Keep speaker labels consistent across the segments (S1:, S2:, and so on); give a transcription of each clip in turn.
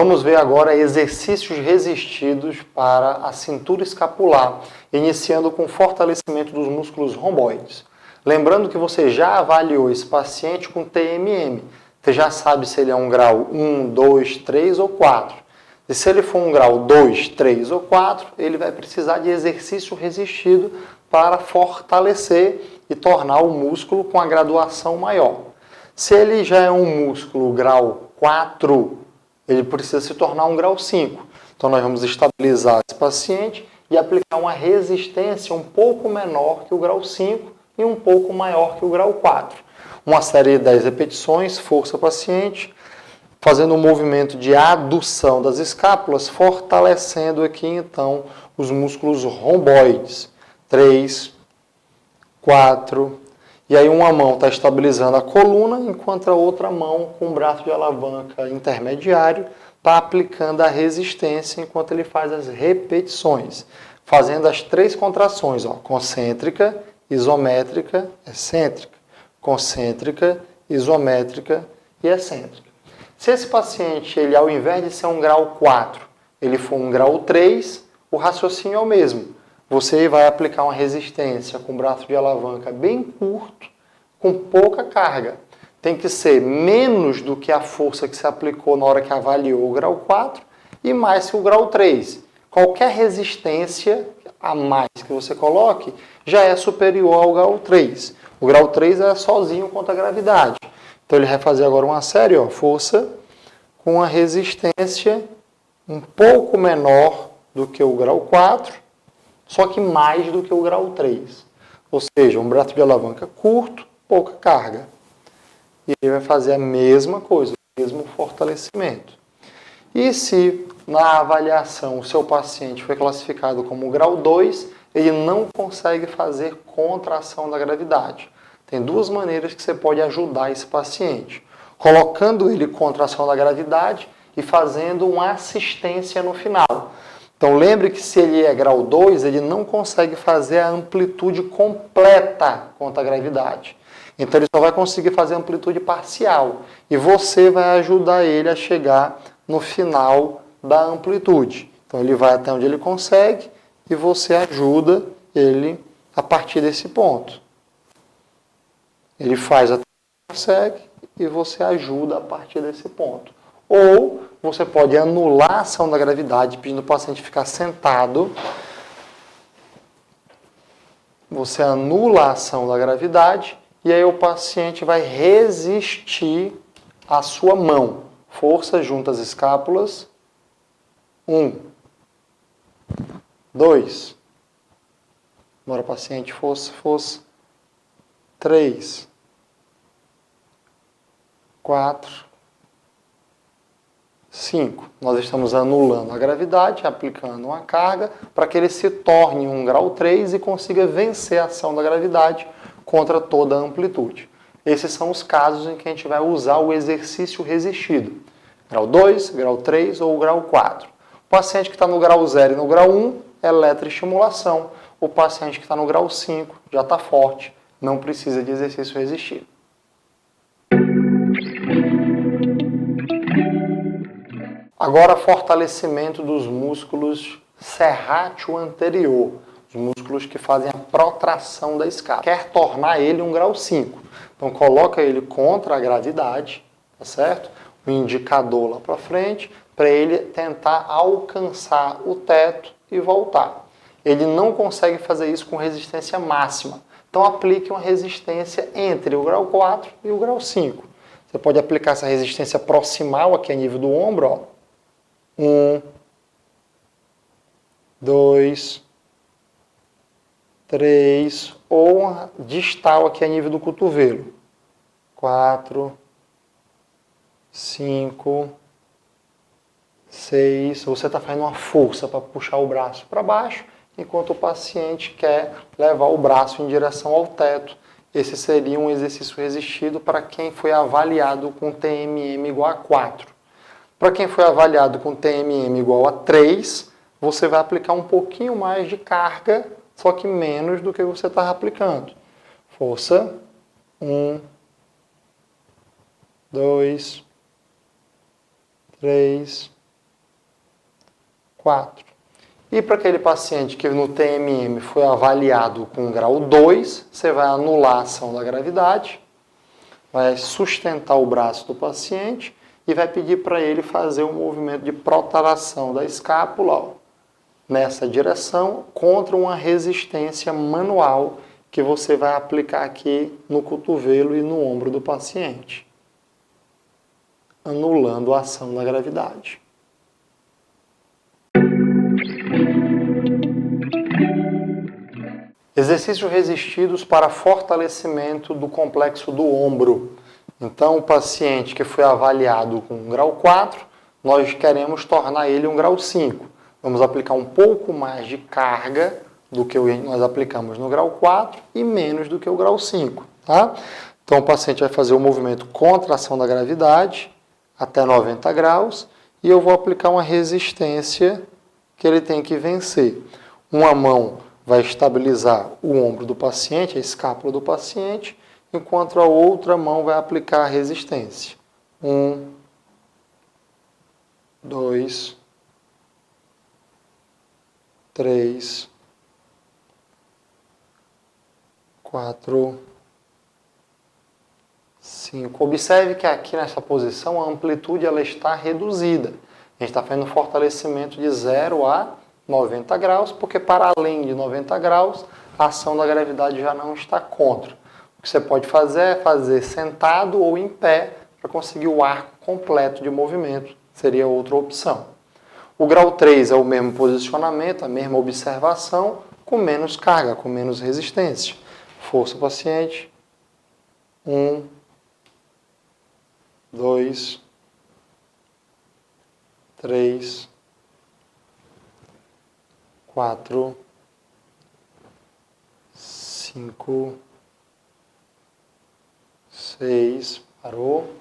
S1: Vamos ver agora exercícios resistidos para a cintura escapular, iniciando com fortalecimento dos músculos romboides. Lembrando que você já avaliou esse paciente com TMM. Você já sabe se ele é um grau 1, 2, 3 ou 4. E se ele for um grau 2, 3 ou 4, ele vai precisar de exercício resistido para fortalecer e tornar o músculo com a graduação maior. Se ele já é um músculo grau 4, ele precisa se tornar um grau 5. Então nós vamos estabilizar esse paciente e aplicar uma resistência um pouco menor que o grau 5 e um pouco maior que o grau 4. Uma série de 10 repetições, força paciente, fazendo um movimento de adução das escápulas, fortalecendo aqui então os músculos romboides. 3, 4, e aí uma mão está estabilizando a coluna, enquanto a outra mão, com o braço de alavanca intermediário, está aplicando a resistência enquanto ele faz as repetições, fazendo as 3 contrações, ó, concêntrica, isométrica, excêntrica, concêntrica, isométrica e excêntrica. Se esse paciente, ele ao invés de ser um grau 4, ele for um grau 3, o raciocínio é o mesmo. Você vai aplicar uma resistência com o braço de alavanca bem curto, com pouca carga. Tem que ser menos do que a força que se aplicou na hora que avaliou o grau 4 e mais que o grau 3. Qualquer resistência a mais que você coloque já é superior ao grau 3. O grau 3 é sozinho contra a gravidade. Então ele vai fazer agora uma série, ó, força com a resistência um pouco menor do que o grau 4, só que mais do que o grau 3. Ou seja, um braço de alavanca curto, pouca carga. E ele vai fazer a mesma coisa, o mesmo fortalecimento. E se na avaliação o seu paciente foi classificado como grau 2, ele não consegue fazer contração da gravidade. Tem 2 maneiras que você pode ajudar esse paciente. Colocando ele contra a ação da gravidade e fazendo uma assistência no final. Então lembre que se ele é grau 2, ele não consegue fazer a amplitude completa contra a gravidade. Então ele só vai conseguir fazer a amplitude parcial. E você vai ajudar ele a chegar no final da amplitude. Então ele vai até onde ele consegue e você ajuda ele a partir desse ponto. Ele faz até onde consegue e você ajuda a partir desse ponto. Ou você pode anular a ação da gravidade, pedindo o paciente ficar sentado. Você anula a ação da gravidade e aí o paciente vai resistir à sua mão. Força junto às escápulas. 1, 2. Bora, paciente, força, força. 3, 4, 5. Nós estamos anulando a gravidade, aplicando uma carga para que ele se torne um grau 3 e consiga vencer a ação da gravidade contra toda a amplitude. Esses são os casos em que a gente vai usar o exercício resistido. Grau 2, grau 3 ou grau 4. O paciente que está no grau 0 e no grau 1, eletroestimulação. O paciente que está no grau 5 já está forte, não precisa de exercício resistido. Agora, fortalecimento dos músculos serrátil anterior, os músculos que fazem a protração da escápula. Quer tornar ele um grau 5. Então, coloca ele contra a gravidade, tá certo? O indicador lá para frente, para ele tentar alcançar o teto e voltar. Ele não consegue fazer isso com resistência máxima. Então, aplique uma resistência entre o grau 4 e o grau 5. Você pode aplicar essa resistência proximal aqui a nível do ombro, ó. 1, 2, 3, ou uma distal aqui a nível do cotovelo. 4, 5, 6. Você está fazendo uma força para puxar o braço para baixo, enquanto o paciente quer levar o braço em direção ao teto. Esse seria um exercício resistido para quem foi avaliado com TMM igual a 4. Para quem foi avaliado com TMM igual a 3, você vai aplicar um pouquinho mais de carga, só que menos do que você estava aplicando. Força. 1, 2, 3, 4. E para aquele paciente que no TMM foi avaliado com grau 2, você vai anular a ação da gravidade, vai sustentar o braço do paciente e vai pedir para ele fazer um movimento de protração da escápula, ó, nessa direção, contra uma resistência manual que você vai aplicar aqui no cotovelo e no ombro do paciente, anulando a ação da gravidade. Exercícios resistidos para fortalecimento do complexo do ombro. Então, o paciente que foi avaliado com grau 4, nós queremos tornar ele um grau 5. Vamos aplicar um pouco mais de carga do que nós aplicamos no grau 4 e menos do que o grau 5. Tá? Então, o paciente vai fazer o movimento contra a ação da gravidade até 90 graus e eu vou aplicar uma resistência que ele tem que vencer. Uma mão vai estabilizar o ombro do paciente, a escápula do paciente, enquanto a outra mão vai aplicar a resistência. 1, 2, 3, 4, 5. Observe que aqui nessa posição a amplitude ela está reduzida. A gente está fazendo um fortalecimento de 0 a 90 graus, porque para além de 90 graus, a ação da gravidade já não está contra. O que você pode fazer é fazer sentado ou em pé para conseguir o arco completo de movimento. Seria outra opção. O grau 3 é o mesmo posicionamento, a mesma observação, com menos carga, com menos resistência. Força paciente. 1, 2, 3, 4, 5, 6, parou.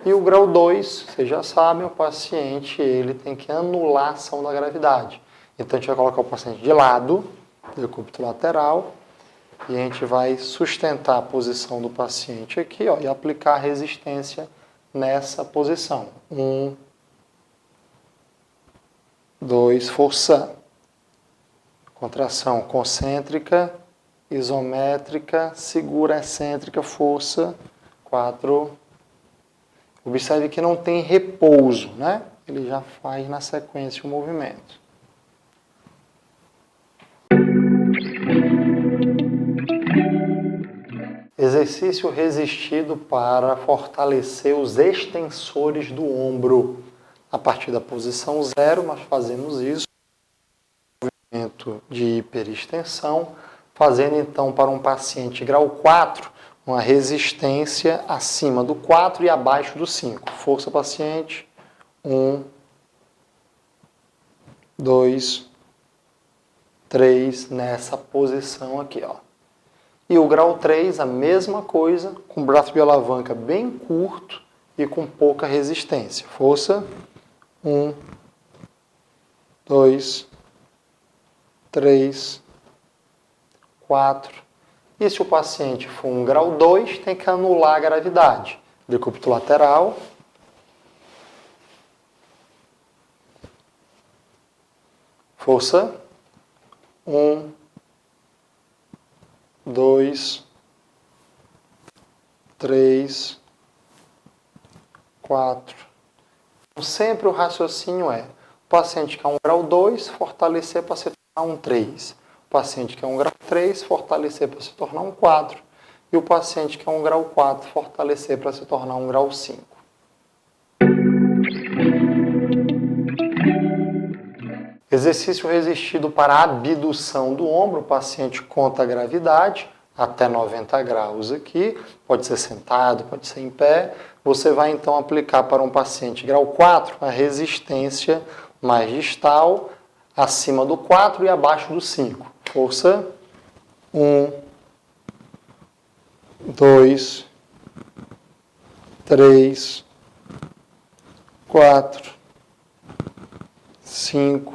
S1: E o grau 2, vocês já sabem, o paciente ele tem que anular a ação da gravidade. Então a gente vai colocar o paciente de lado, decúbito lateral, e a gente vai sustentar a posição do paciente aqui, ó, e aplicar a resistência nessa posição. 1, 2, força. Contração concêntrica, isométrica, segura excêntrica, força. 4. Observe que não tem repouso, né? Ele já faz na sequência o movimento. Exercício resistido para fortalecer os extensores do ombro. A partir da posição 0, nós fazemos isso. Movimento de hiperextensão, fazendo então para um paciente grau 4, uma resistência acima do 4 e abaixo do 5. Força paciente. 1, 2, 3, nessa posição aqui, ó. E o grau 3, a mesma coisa, com o braço de alavanca bem curto e com pouca resistência. Força. 1, 2, 3, 4. E se o paciente for um grau 2, tem que anular a gravidade. Decúbito lateral. Força. 1, 2, 3, 4. Então, sempre o raciocínio é: o paciente que é um grau 2, fortalecer para se tornar um 3. O paciente que é um grau 3, fortalecer para se tornar um 4. E o paciente que é um grau 4, fortalecer para se tornar um grau 5. Exercício resistido para a abdução do ombro. O paciente conta a gravidade até 90 graus aqui. Pode ser sentado, pode ser em pé. Você vai então aplicar para um paciente grau 4 a resistência mais distal, acima do 4 e abaixo do 5. Força. 1, 2, 3, 4, 5.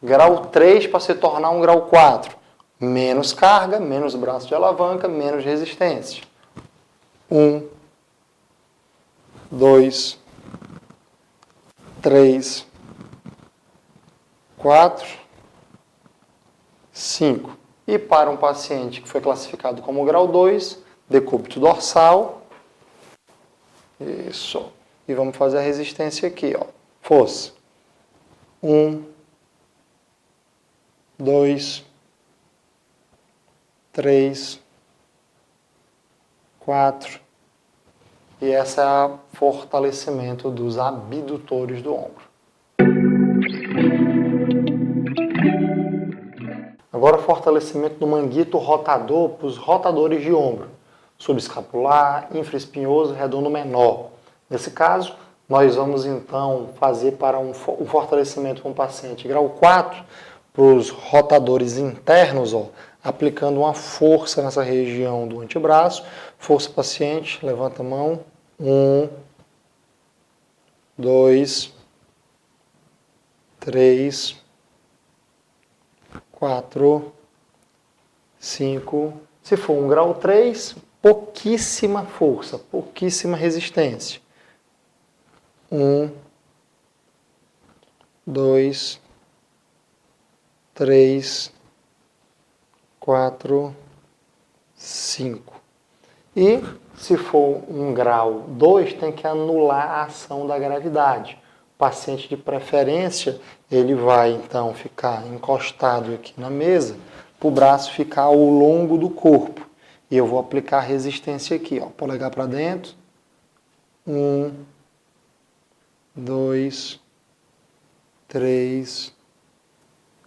S1: Grau 3 para se tornar um grau 4. Menos carga, menos braço de alavanca, menos resistência. 1, 2, 3, 4, 5. E para um paciente que foi classificado como grau 2, decúbito dorsal. Isso. E vamos fazer a resistência aqui, ó. Força. 1, 2, 3, 4. E esse é o fortalecimento dos abdutores do ombro. Agora, fortalecimento do manguito rotador para os rotadores de ombro. Subescapular, infraespinhoso, redondo menor. Nesse caso, nós vamos então fazer para um fortalecimento com o paciente grau 4 para os rotadores internos, ó, aplicando uma força nessa região do antebraço. Força paciente, levanta a mão. 1, 2, 3, 4, 5. Se for um grau 3, pouquíssima força, pouquíssima resistência. 1, 2, 3, 4, 5. E se for um grau 2, tem que anular a ação da gravidade. O paciente de preferência, ele vai então ficar encostado aqui na mesa, para o braço ficar ao longo do corpo. E eu vou aplicar resistência aqui, ó, polegar para dentro. 1, 2, 3,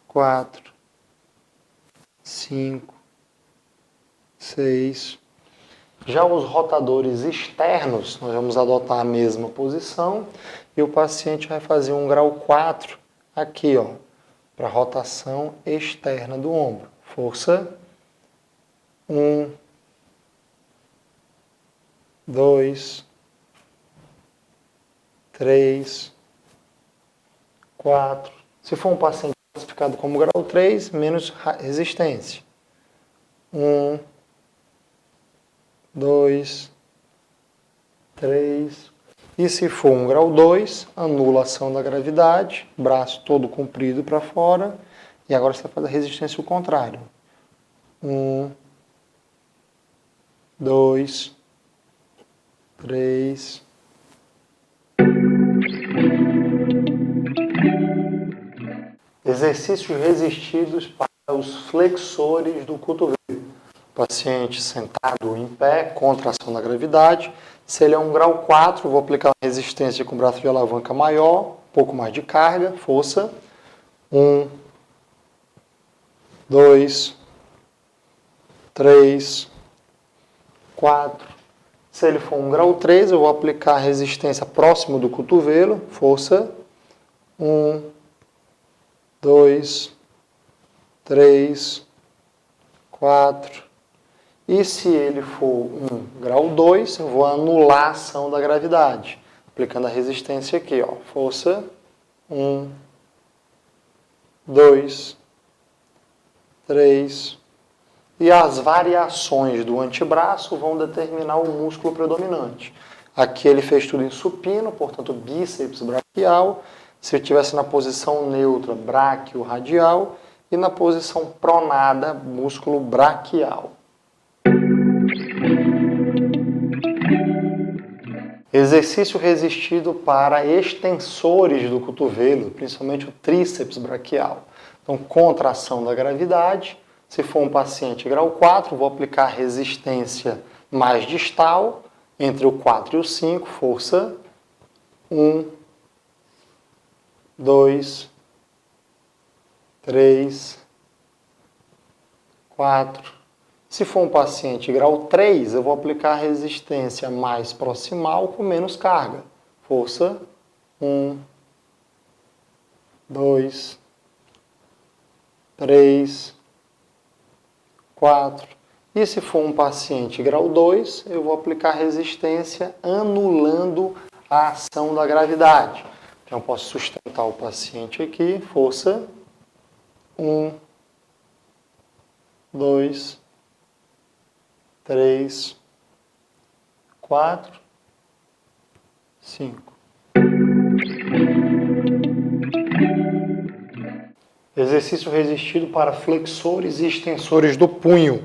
S1: 4, 5, 6. Já os rotadores externos, nós vamos adotar a mesma posição e o paciente vai fazer um grau 4 aqui, ó, para rotação externa do ombro. Força. 1, 2, 3, 4. Se for um paciente classificado como grau 3, menos resistência. 1, 2, 3. E se for um grau 2, anula a ação da gravidade, braço todo comprido para fora. E agora você vai fazer a resistência ao contrário. 1, 2, 3. Exercícios resistidos para os flexores do cotovelo. Paciente sentado ou em pé, contra a ação da gravidade. Se ele é um grau 4, vou aplicar uma resistência com braço de alavanca maior, um pouco mais de carga, força. 1, 2, 3, 4. Se ele for um grau 3, eu vou aplicar a resistência próximo do cotovelo, força. 1, 2, 3, 4. E se ele for um grau 2, eu vou anular a ação da gravidade, aplicando a resistência aqui, ó. Força. 1, 2, 3. E as variações do antebraço vão determinar o músculo predominante. Aqui ele fez tudo em supino, portanto bíceps braquial. Se eu estivesse na posição neutra, bráquio radial. E na posição pronada, músculo braquial. Exercício resistido para extensores do cotovelo, principalmente o tríceps braquial. Então, contração da gravidade. Se for um paciente grau 4, vou aplicar resistência mais distal, entre o 4 e o 5, força. 1, 2, 3, 4. Se for um paciente grau 3, eu vou aplicar resistência mais proximal com menos carga. Força. 1, 2, 3, 4. E se for um paciente grau 2, eu vou aplicar resistência anulando a ação da gravidade. Então, eu posso sustentar o paciente aqui. Força. 1, 2, 3, 4, 5. Exercício resistido para flexores e extensores do punho.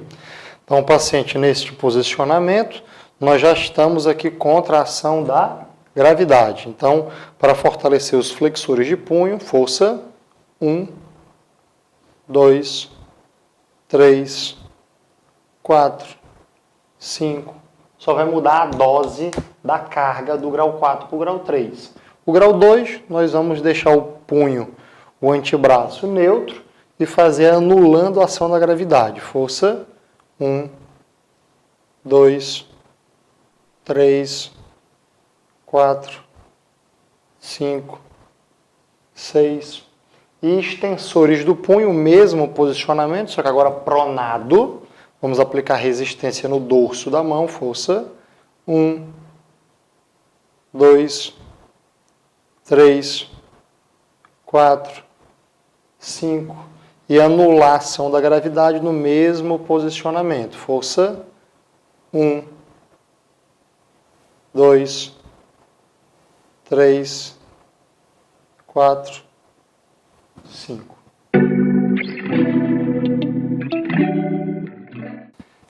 S1: Então, o paciente neste posicionamento, nós já estamos aqui contra a ação da gravidade. Então, para fortalecer os flexores de punho, força 1, 2, 3, 4, 5. Só vai mudar a dose da carga do grau 4 para o grau 3. O grau 2, nós vamos deixar o punho, o antebraço neutro e fazer anulando a ação da gravidade. Força 1, 2, 3, 4, 5, 6. E extensores do punho, mesmo posicionamento, só que agora pronado. Vamos aplicar resistência no dorso da mão, força 1, 2, 3, 4, 5. E anular a ação da gravidade no mesmo posicionamento. Força 1, 2, 3, 4, 5.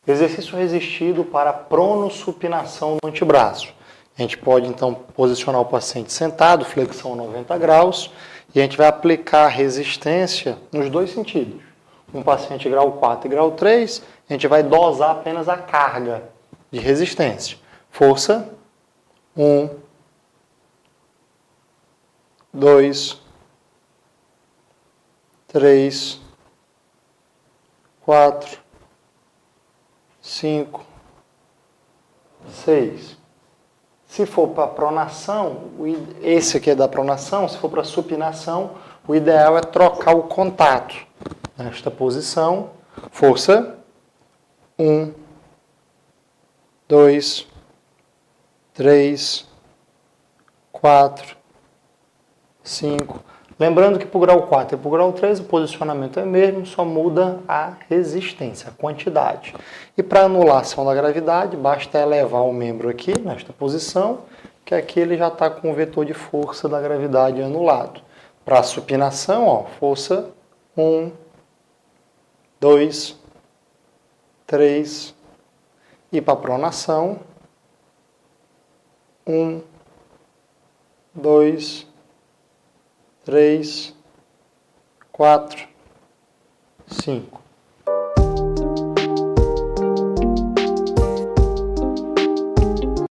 S1: Exercício resistido para pronossupinação no antebraço. A gente pode, então, posicionar o paciente sentado, flexão 90 graus, e a gente vai aplicar resistência nos dois sentidos. Um paciente grau 4 e grau 3, a gente vai dosar apenas a carga de resistência. Força 1, 2, 3, 4, 5, 6. Se for para pronação, esse aqui é da pronação, se for para supinação, o ideal é trocar o contato. Nesta posição, força 1, 2, 3, 4, 5. Lembrando que para o grau 4 e para o grau 3 o posicionamento é o mesmo, só muda a resistência, a quantidade. E para anular a ação da gravidade, basta elevar o membro aqui, nesta posição, que aqui ele já está com o vetor de força da gravidade anulado. Para a supinação, ó, força 1, 2, 3. E para a pronação, 1, 2, 3, 4, 5.